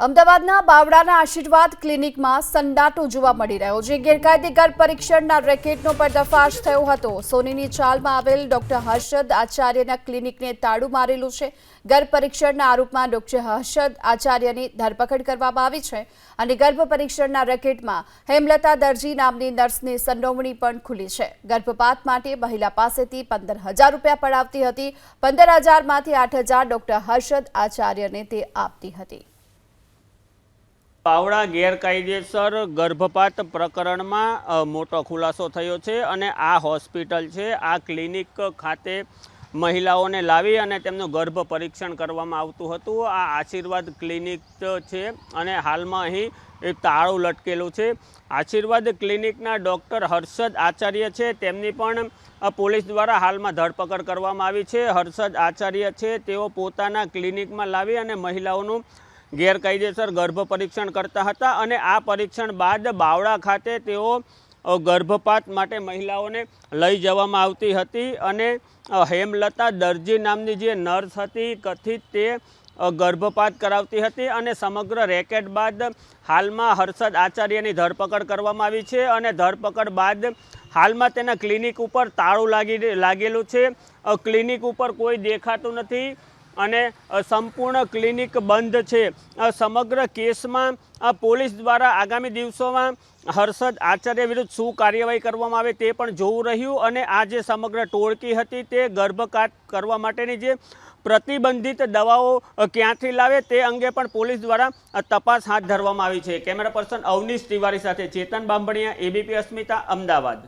અમદાવાદના બાવળાના આશીર્વાદ ક્લિનિકમાં સંડાટો જોવા મળી રહ્યો છે। ગેરકાયદે ગર્ભ પરીક્ષણના રેકેટનો પર્દાફાશ થયો હતો। સોનીની ચાલમાં આવેલ ડોક્ટર હર્ષદ આચાર્યના ક્લિનિકને તાળું મારેલું છે। ગર્ભ પરીક્ષણના આરોપમાં ડોક્ટર હર્ષદ આચાર્યની ધરપકડ કરવામાં આવી છે અને ગર્ભ પરીક્ષણના રેકેટમાં હેમલતા દરજી નામની નર્સની સંડોવણી પણ ખુલી છે। ગર્ભપાત માટે મહિલા પાસેથી 15,000 રૂપિયા પડાવતી હતી। 15,000માંથી 8,000 ડોક્ટર હર્ષદ આચાર્યને તે આપતી હતી। બાવળા ગેરકાયદેસર ગર્ભપાત પ્રકરણમાં મોટો ખુલાસો થયો છે અને આ હોસ્પિટલ છે, આ ક્લિનિક ખાતે મહિલાઓને લાવી અને તેમનું ગર્ભ પરીક્ષણ કરવામાં આવતું હતું। આ આશીર્વાદ ક્લિનિક છે અને હાલમાં અહીં એક તાળું લટકેલું છે। આશીર્વાદ ક્લિનિકના ડૉક્ટર હર્ષદ આચાર્ય છે, તેમની પણ પોલીસ દ્વારા હાલમાં ધરપકડ કરવામાં આવી છે। હર્ષદ આચાર્ય છે તેઓ પોતાના ક્લિનિકમાં લાવી અને મહિલાઓનું ગેરકાયદેસર ગર્ભ પરીક્ષણ કરતા હતા અને આ પરીક્ષણ બાદ બાવળા ખાતે તેઓ ગર્ભપાત માટે મહિલાઓને લઈ જવામાં આવતી હતી અને હેમલતા દરજી નામની જે નર્સ હતી કથિત તે ગર્ભપાત કરાવતી હતી અને સમગ્ર રેકેટ બાદ હાલમાં હર્ષદ આચાર્યની ધરપકડ કરવામાં આવી છે અને ધરપકડ બાદ હાલમાં તેના ક્લિનિક ઉપર તાળું લાગેલું છે। ક્લિનિક ઉપર કોઈ દેખાતું નથી અને સંપૂર્ણ ક્લિનિક બંધ છે। સમગ્ર કેસમાં પોલીસ દ્વારા આગામી દિવસોમાં હર્ષદ આચાર્ય વિરુદ્ધ શું કાર્યવાહી કરવામાં આવે તે પણ જોવું રહ્યું અને આ જે સમગ્ર ટોળકી હતી તે ગર્ભપાત કરવા માટેની જે પ્રતિબંધિત દવાઓ ક્યાંથી લાવે તે અંગે પણ પોલીસ દ્વારા તપાસ હાથ ધરવામાં આવી છે। કેમેરા પર્સન અવનીશ તિવારી સાથે ચેતન બાંભણિયા, એબીપી અસ્મિતા, અમદાવાદ।